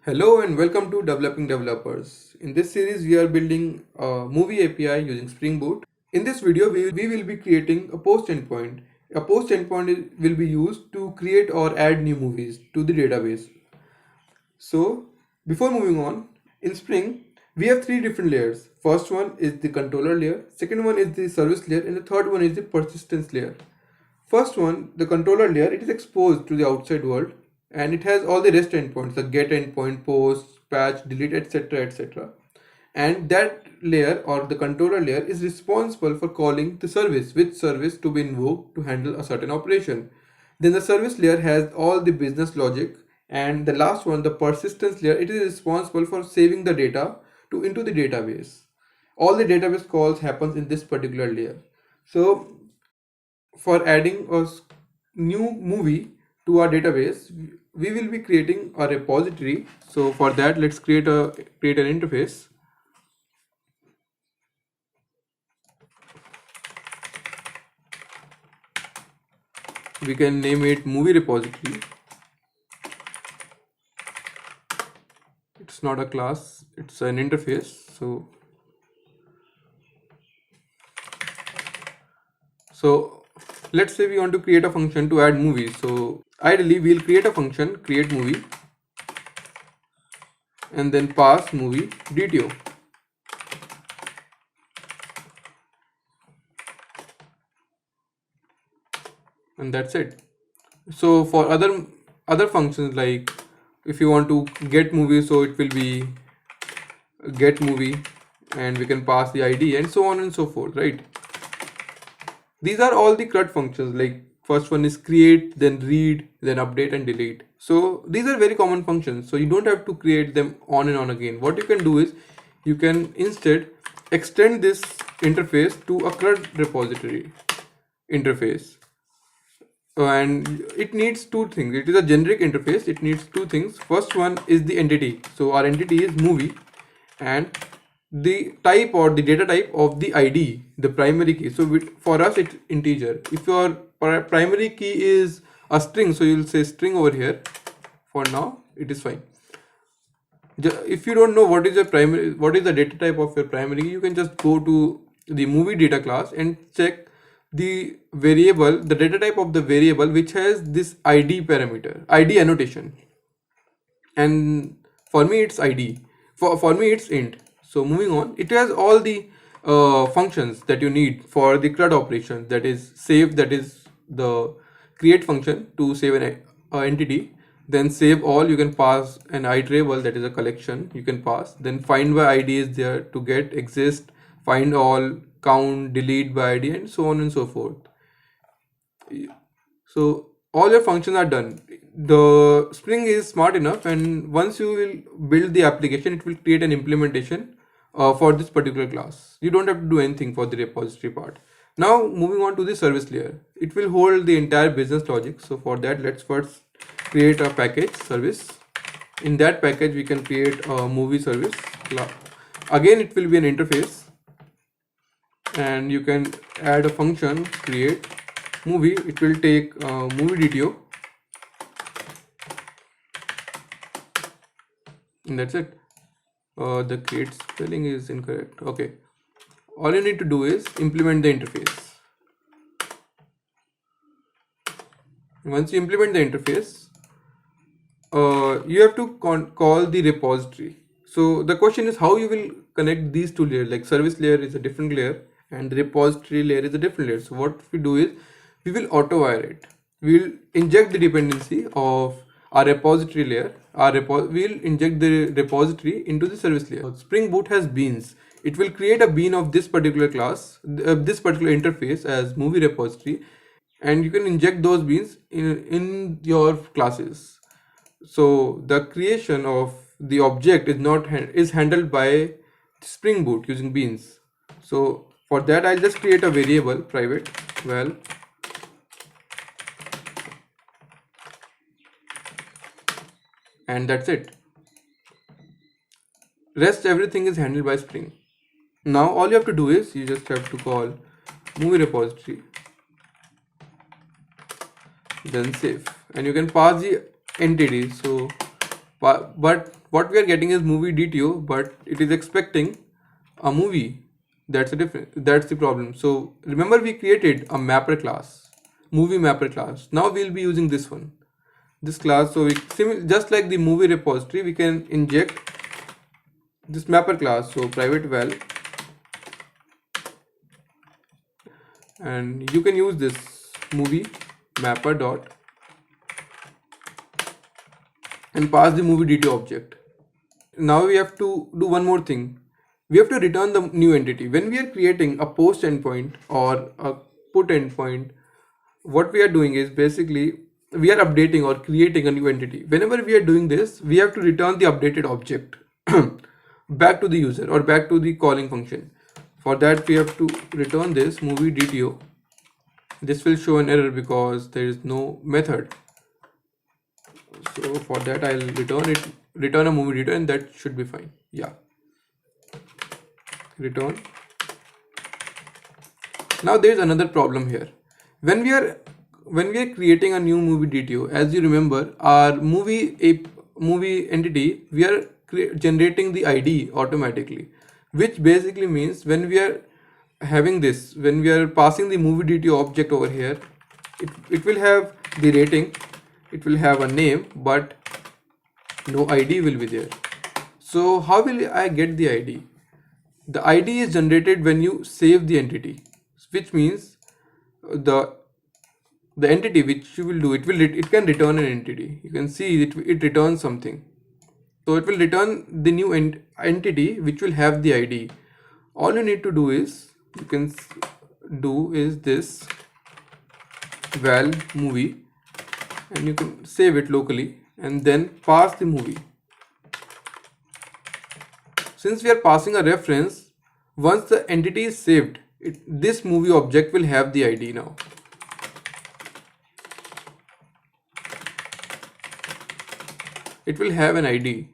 Hello and welcome to Developing Developers. In this series, we are building a movie API using Spring Boot. In this video, we will be creating a post endpoint. A post endpoint will be used to create or add new movies to the database. So, before moving on, in Spring, we have three different layers. First one is the controller layer, second one is the service layer, and the third one is the persistence layer. First one, the controller layer, it is exposed to the outside world and it has all the REST endpoints, the get endpoint, post, patch, delete, etc. etc. And that layer or the controller layer is responsible for calling the service, which service to be invoked to handle a certain operation. Then the service layer has all the business logic, and the last one, the persistence layer, it is responsible for saving the data into the database. All the database calls happens in this particular layer. So for adding a new movie to our database, we will be creating a repository. So for that, let's create an interface. We can name it movie repository. It's not a class, it's an interface. So let's say we want to create a function to add movies. So ideally we'll create a function, create movie, and then pass movie DTO. And that's it. So for other functions, like if you want to get movie, so it will be get movie and we can pass the ID and so on and so forth, right? These are all the CRUD functions. Like first one is create, then read, then update and delete. So these are very common functions, so you don't have to create them on and on again. What you can do is you can instead extend this interface to a CRUD repository interface. And it needs two things. It is a generic interface. It needs two things. First one is the entity. So our entity is movie, and the type or the data type of the ID, the primary key. So for us it's integer. If your primary key is a string, so you'll say string over here. For now it is fine. If you don't know what is the data type of your primary, you can just go to the movie data class and check the variable, the data type of the variable which has this ID parameter, ID annotation. And for me it's ID. For me it's int. So moving on, it has all the functions that you need for the CRUD operation. That is save, that is the create function to save an entity. Then save all, you can pass an iterable, that is a collection you can pass. Then find by ID is there to get, exist, find all, count, delete by ID, and so on and so forth. So all your functions are done. The Spring is smart enough, and once you will build the application, it will create an implementation for this particular class. You don't have to do anything for the repository part. Now moving on to the service layer, it will hold the entire business logic. So for that, let's first create a package service. In that package, we can create a movie service. Again, it will be an interface, and you can add a function create movie. It will take movie DTO, and that's it. The create spelling is incorrect. Okay, all you need to do is implement the interface. Once you implement the interface, you have to call the repository. So the question is how you will connect these two layers. Like service layer is a different layer and the repository layer is a different layer. So what we do is we will auto wire it. We will inject the dependency of our repository layer. We'll inject the repository into the service layer. Spring Boot has beans. It will create a bean of this particular class, this particular interface as movie repository, and you can inject those beans in your classes. So the creation of the object is handled by Spring Boot using beans. So for that, I'll just create a variable private val, and that's it. Rest everything is handled by Spring. Now all you have to do is you just have to call movie repository, then save, and you can pass the entity. So but what we are getting is movie DTO, but it is expecting a movie. That's the problem. So remember, we created a mapper class, movie mapper class. Now we'll be using this class. So just like the movie repository, we can inject this mapper class. So private val, and you can use this movie mapper dot and pass the movie DTO object. Now we have to do one more thing. We have to return the new entity. When we are creating a post endpoint or a put endpoint, what we are doing is basically we are updating or creating a new entity. Whenever we are doing this, we have to return the updated object back to the user or back to the calling function. For that, we have to return this movie DTO. This will show an error because there is no method. So for that, I'll return a movie DTO, and that should be fine. Yeah. Return. Now there is another problem here. When we are creating a new movie DTO, as you remember, our movie entity, we are generating the ID automatically, which basically means when we are having this, when we are passing the movie DTO object over here, it will have the rating, it will have a name, but no ID will be there. So how will I get the ID? The ID is generated when you save the entity, which means the entity which you will do, it can return an entity. You can see it returns something. So it will return the new entity which will have the ID. All you need to do is this val movie, and you can save it locally and then pass the movie. Since we are passing a reference, once the entity is saved, this movie object will have the ID now. It will have an ID,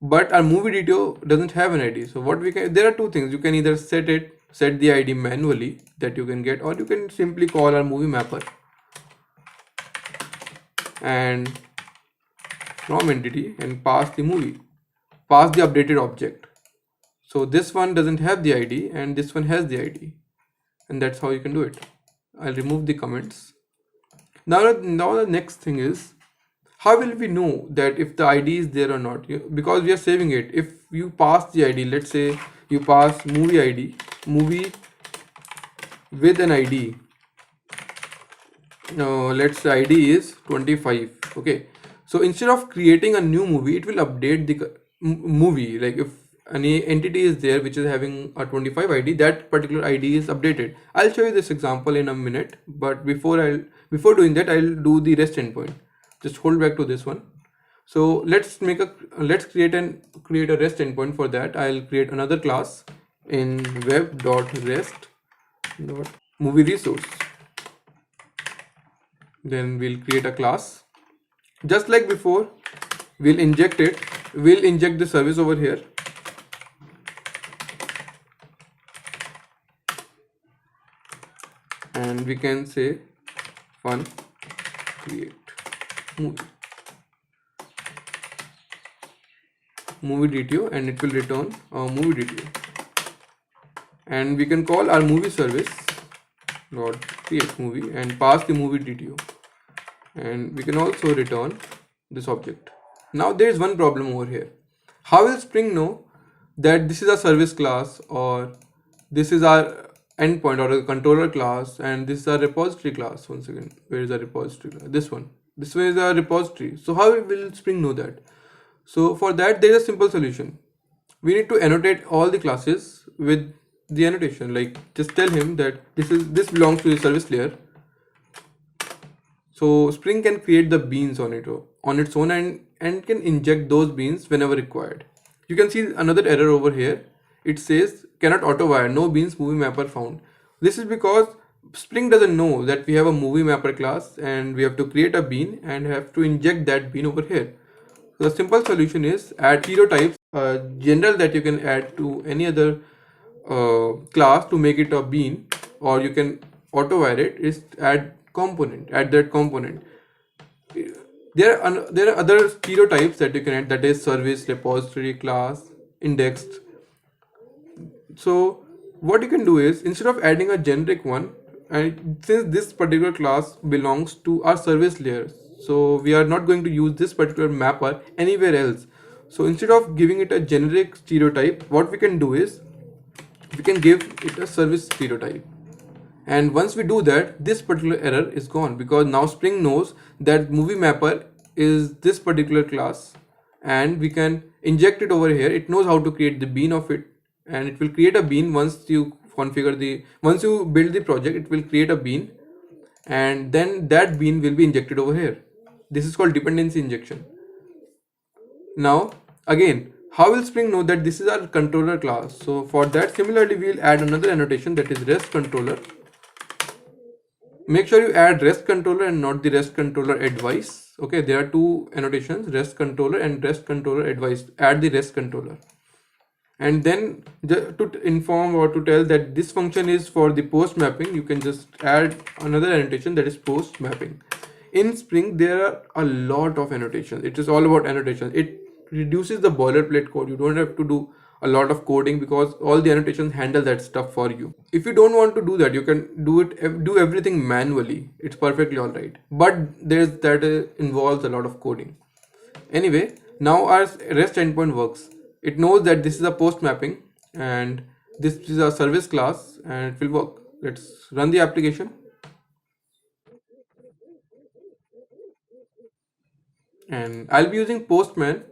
but our movie DTO doesn't have an ID. So what we can, there are two things. You can either set the ID manually that you can get, or you can simply call our movie mapper and from entity and pass the updated object. So this one doesn't have the ID and this one has the ID, and that's how you can do it. I'll remove the comments. Now the next thing is, how will we know that if the ID is there or not? Because we are saving it. If you pass the ID, let's say you pass movie ID, movie with an ID. Now let's say ID is 25. Okay. So instead of creating a new movie, it will update the movie. Like if any entity is there which is having a 25 ID, that particular ID is updated. I'll show you this example in a minute, but before doing that, I'll do the REST endpoint. Just hold back to this one. So let's create a REST endpoint. For that, I'll create another class in web.rest.movie resource. Then we'll create a class. Just like before, we'll inject the service over here. And we can say fun create movie DTO, and it will return a movie DTO. And we can call our movie service dot create movie and pass the movie DTO, and we can also return this object. Now there is one problem over here. How will Spring know that this is a service class, or this is our endpoint or a controller class, and this is a repository class? Once again, where is the repository? This one is a repository. So how will Spring know that? So for that, there is a simple solution. We need to annotate all the classes with the annotation. Like just tell him that this belongs to the service layer. So Spring can create the beans on its own and can inject those beans whenever required. You can see another error over here. It says cannot auto-wire, no beans movie mapper found. This is because Spring doesn't know that we have a movie mapper class and we have to create a bean and have to inject that bean over here. So the simple solution is add hero types, general that you can add to any other class to make it a bean, or you can auto-wire it, is add that component. there are other stereotypes that you can add, that is service, repository, class, indexed. So what you can do is, instead of adding a generic one, and since this particular class belongs to our service layer, so we are not going to use this particular mapper anywhere else. So instead of giving it a generic stereotype, what we can do is we can give it a service stereotype. And once we do that, this particular error is gone, because now Spring knows that movie mapper is this particular class, and we can inject it over here. It knows how to create the bean of it, and it will create a bean once you build the project, it will create a bean, and then that bean will be injected over here. This is called dependency injection. Now again, how will Spring know that this is our controller class? So for that, similarly, we will add another annotation, that is REST controller. Make sure you add REST controller and not the REST controller advice. Okay, there are two annotations, REST controller and REST controller advice. Add the REST controller. And then to inform or to tell that this function is for the post mapping, you can just add another annotation, that is post mapping. In Spring, there are a lot of annotations. It is all about annotations. It reduces the boilerplate code. You don't have to do a lot of coding, because all the annotations handle that stuff for you. If you don't want to do that, you can do everything manually. It's perfectly all right. But involves a lot of coding. Anyway, now our REST endpoint works. It knows that this is a post mapping and this is a service class, and it will work. Let's run the application. And I'll be using Postman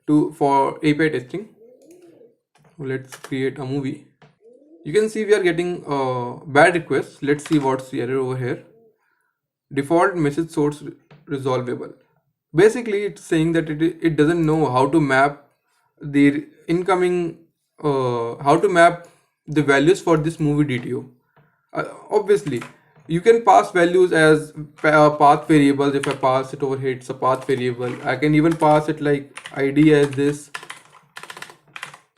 for API testing. Let's create a movie. You can see we are getting bad requests. Let's see what's the error over here. Default message source resolvable. Basically, it's saying that it doesn't know how to map the incoming how to map the values for this movie DTO. Obviously, you can pass values as path variables. If I pass it over here, it's a path variable. I can even pass it like ID as this.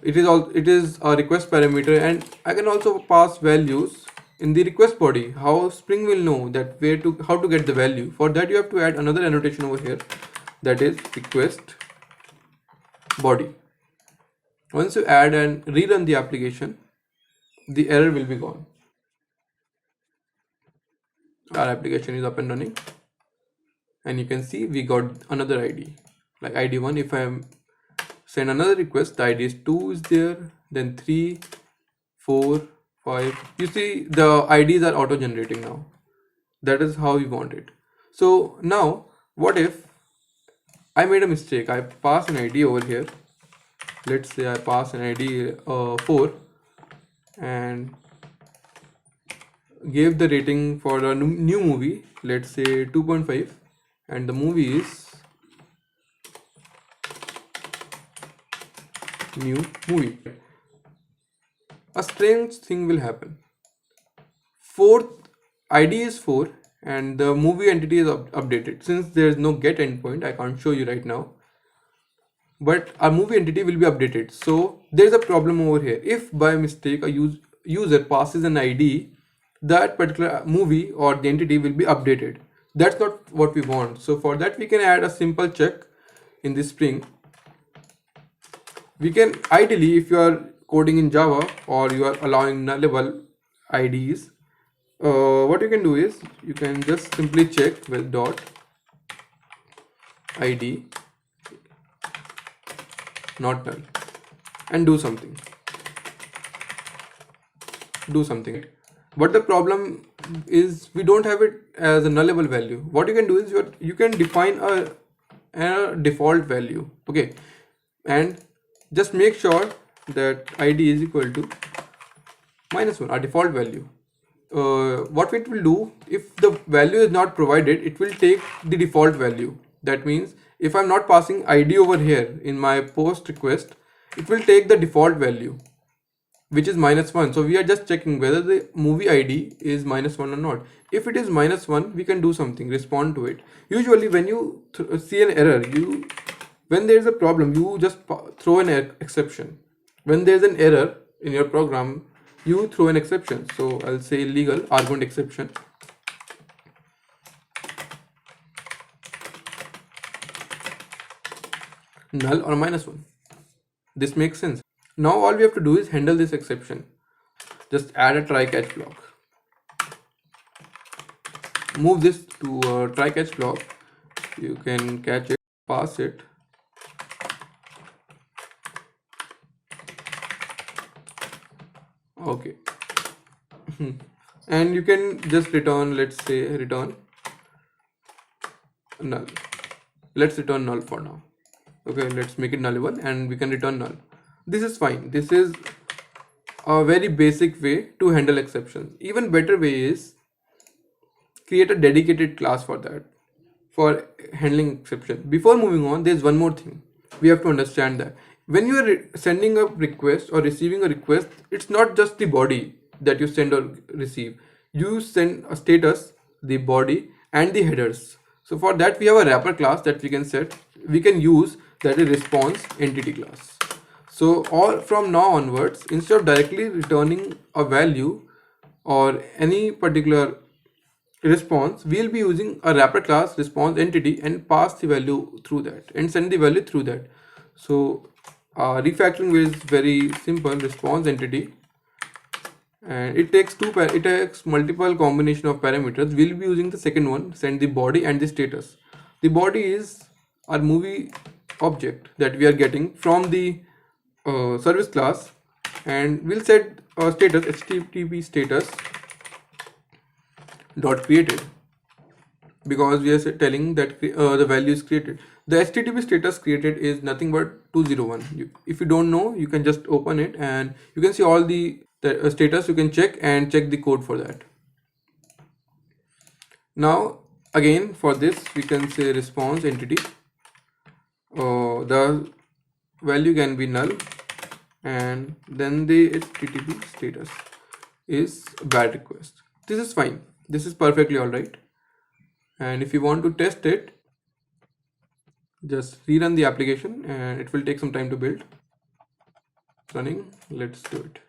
It is a request parameter, and I can also pass values in the request body. How Spring will know that how to get the value. For that, you have to add another annotation over here, that is request body. Once you add and rerun the application, the error will be gone. Our application is up and running, and you can see we got another ID, like ID1. If I send another request, the ID is 2 is there, then 3, 4, 5. You see the IDs are auto generating now. That is how we want it. So now what if I made a mistake? I pass an ID over here. Let's say I pass an ID 4 and gave the rating for a new movie, let's say 2.5, and the movie is new movie. A strange thing will happen. Fourth ID is 4 and the movie entity is updated. Since there is no get endpoint, I can't show you right now, but our movie entity will be updated. So there's a problem over here. If by mistake a user passes an ID, that particular movie or the entity will be updated. That's not what we want. So for that, we can add a simple check in this Spring. We can ideally, if you are coding in Java or you are allowing nullable IDs, what you can do is you can just simply check with dot ID not null and do something. But the problem is we don't have it as a nullable value. What you can do is you can define a default value. Okay, and just make sure that ID is equal to -1, our default value. What it will do, if the value is not provided, it will take the default value. That means if I'm not passing ID over here in my post request, it will take the default value, which is -1. So we are just checking whether the movie ID is -1 or not. If it is -1, we can do something, respond to it. Usually when you see an error, when there is a problem, you just throw an exception. When there is an error in your program, you throw an exception. So I'll say illegal argument exception. null or -1. This makes sense. Now all we have to do is handle this exception. Just add a try catch block. Move this to a try catch block. You can catch it, pass it. Okay. And you can just return, let's say return null. Let's return null for now. Okay, let's make it nullable and we can return null. This is fine. This is a very basic way to handle exceptions. Even better way is create a dedicated class for that, for handling exception. Before moving on, there's one more thing we have to understand, that when you are sending a request or receiving a request, it's not just the body that you send or receive. You send a status, the body, and the headers. So for that we have a wrapper class that we can use, that is response entity class. So all from now onwards, instead of directly returning a value or any particular response, we'll be using a wrapper class response entity and pass the value through that and send the value through that. So refactoring is very simple. Response entity, and it takes multiple combination of parameters. We'll be using the second one, send the body and the status. The body is our movie object that we are getting from the service class, and we'll set status http status dot created, because we are telling that the value is created. The http status created is nothing but 201. If you don't know, you can just open it and you can see all the status. You can check the code for that. Now again, for this we can say response entity, the value can be null, and then the http status is bad request. This is fine. This is perfectly all right. And if you want to test it, just rerun the application and it will take some time to build. Running, let's do it.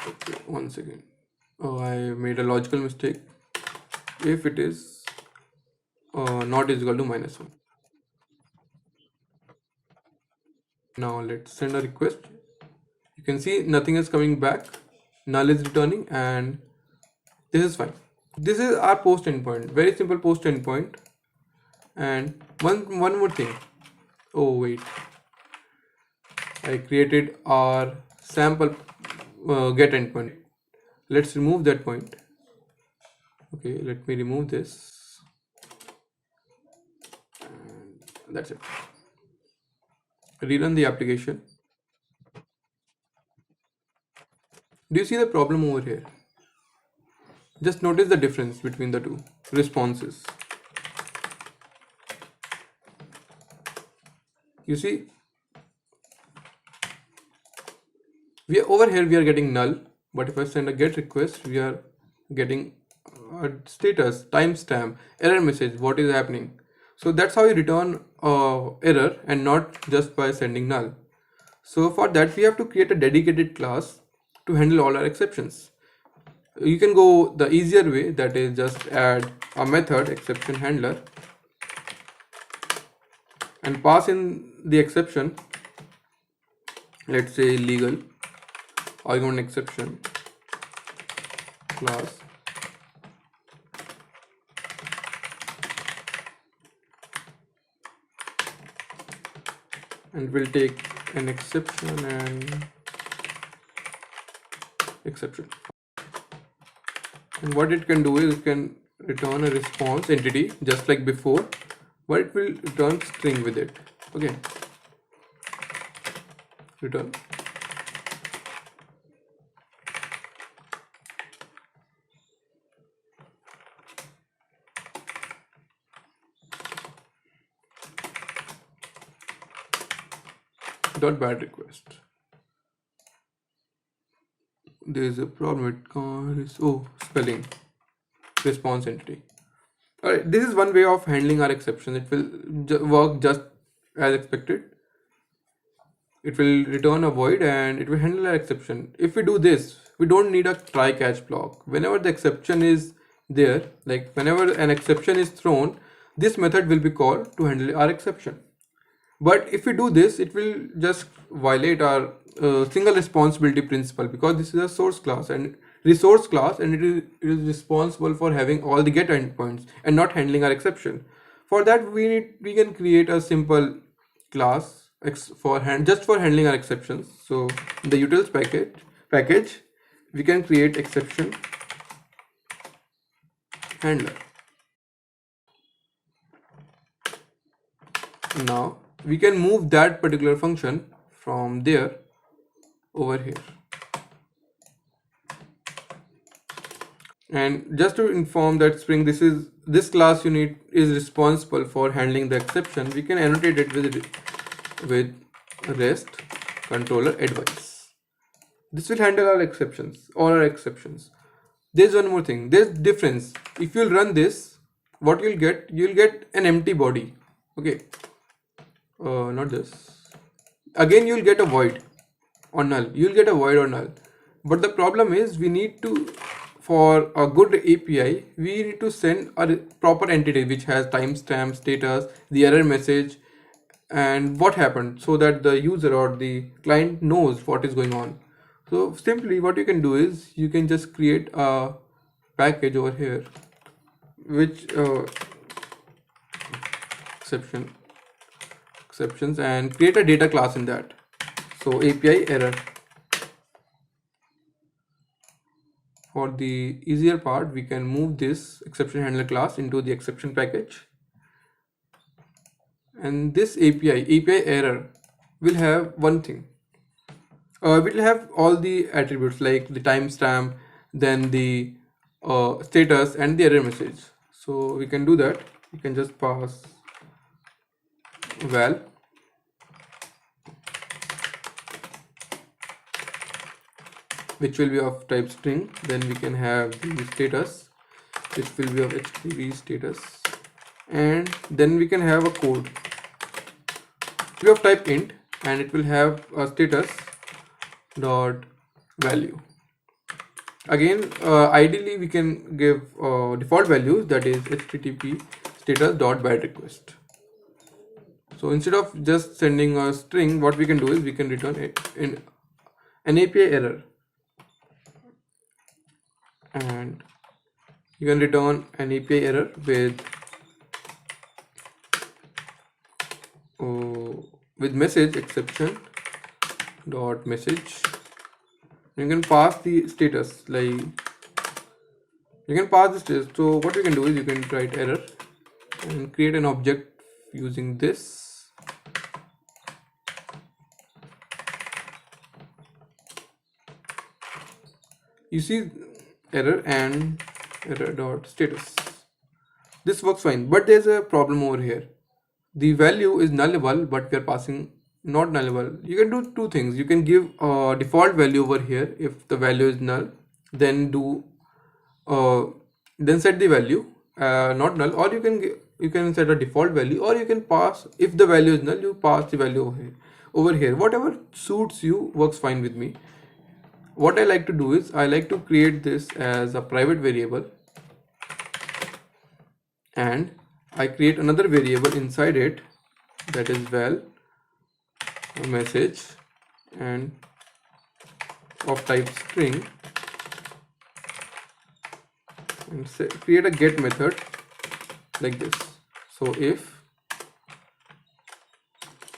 Okay, one second. Oh, I made a logical mistake. If it is not is equal to -1. Now let's send a request. You can see nothing is coming back, null is returning, and this is fine. This is our post endpoint, very simple post endpoint. And one more thing. Oh wait, I created our sample get endpoint. Let's remove that point. Okay, let me remove this, and that's it. Rerun the application. Do you see the problem over here? Just notice the difference between the two responses. You see, over here we are getting null, but if I send a get request, we are getting a status, timestamp, error message, what is happening. So that's how you return error, and not just by sending null. So for that we have to create a dedicated class to handle all our exceptions. You can go the easier way, that is just add a method exception handler and pass in the exception. Let's say legal argument exception class, and we'll take an exception and exception. And what it can do is it can return a response entity just like before, but it will return string with it. Okay, return. Dot bad request. There is a problem with spelling response entity. Alright, this is one way of handling our exception. It will work just as expected. it will return a void and it will handle an exception. If we do this, we don't need a try catch block. Whenever the exception is there, like whenever an exception is thrown, this method will be called to handle our exception. But if we do this, it will just violate our single responsibility principle, because this is a source class and resource class, and it is responsible for having all the get endpoints and not handling our exception. For that, we can create a simple class just for handling our exceptions. So in the utils package we can create exception handler. Now we can move that particular function from there over here. And just to inform that Spring, this class unit is responsible for handling the exception. We can annotate it with REST controller advice. This will handle all our exceptions. There's one more thing. There's difference. If you'll run this, what you'll get an empty body. Okay. Not this. Again, you'll get a void or null. But the problem is we need to, for a good API, we need to send a proper entity which has timestamp, status, the error message, and what happened, so that the user or the client knows what is going on. So simply what you can do is you can just create a package over here which exceptions, and create a data class in that. So API error. For the easier part, we can move this exception handler class into the exception package, and this API error will have one thing. It will have all the attributes like the timestamp, then the status, and the error message. So we can do that. We can just pass val which will be of type string. Then we can have the status, which will be of HTTP status, and then we can have a code we of type int, and it will have a status dot value. Again, ideally we can give default values, that is HTTP status dot byte request. So instead of just sending a string, what we can do is we can return an API error, and you can return an API error with message exception dot message. You can pass the status, like you can pass the status. So what you can do is you can write error and create an object using this. You see error and error dot status. This works fine, but there's a problem over here. The value is nullable, but we are passing not nullable. You can do two things. You can give a default value over here. If the value is null, then then set the value not null, or you can set a default value, or you can pass, if the value is null, you pass the value over here. Whatever suits you works fine with me. What I like to do is I like to create this as a private variable, and I create another variable inside it, that is val message and of type string, and create a get method like this. So if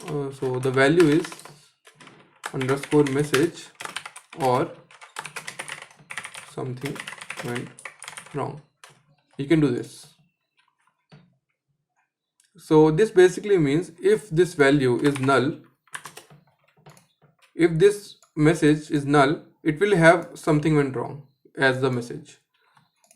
so the value is underscore message or something went wrong, you can do this. So this basically means if this value is null, if this message is null, it will have something went wrong as the message.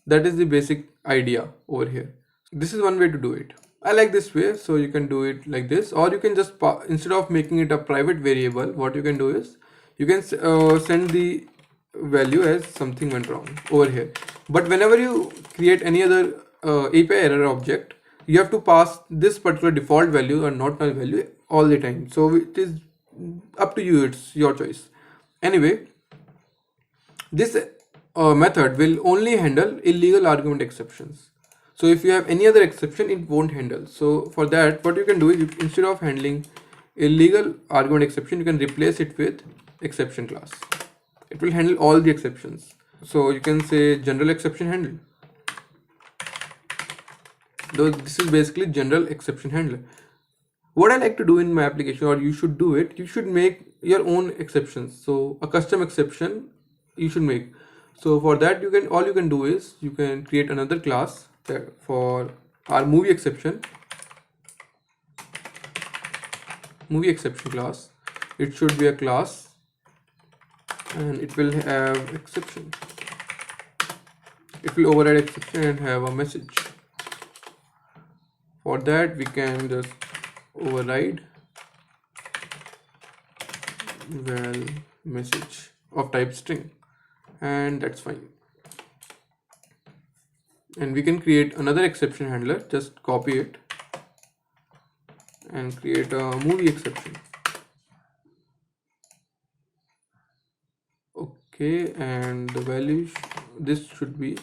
That is the basic idea over here. This is one way to do it. I like this way, so you can do it like this, or you can just instead of making it a private variable, what you can do is you can send the value as something went wrong over here. But whenever you create any other API error object, you have to pass this particular default value or not null value all the time. So it is up to you, it's your choice. Anyway, this method will only handle illegal argument exceptions. So if you have any other exception, it won't handle. So for that, what you can do is, instead of handling illegal argument exception, you can replace it with exception class. It will handle all the exceptions. So you can say general exception handle. Though this is basically general exception handler. What I like to do in my application, or you should do it, you should make your own exceptions. So a custom exception you should make. So for that, all you can do is you can create another class for our movie exception class. It should be a class and it will have exception. It will override exception and have a message. For that, we can just override val message of type string, and that's fine. And we can create another exception handler. Just copy it and create a movie exception. Okay, and the value, this should be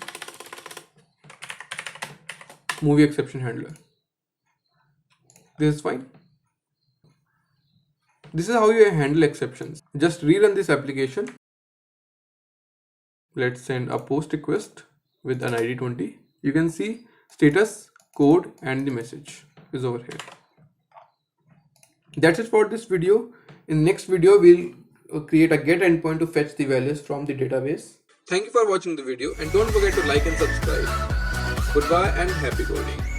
movie exception handler. This is fine. This is how you handle exceptions. Just rerun this application. Let's send a post request with an ID 20. You can see status, code, and the message is over here. That's it for this video. In next video, we'll create a get endpoint to fetch the values from the database. Thank you for watching the video, and don't forget to like and subscribe. Goodbye and happy coding.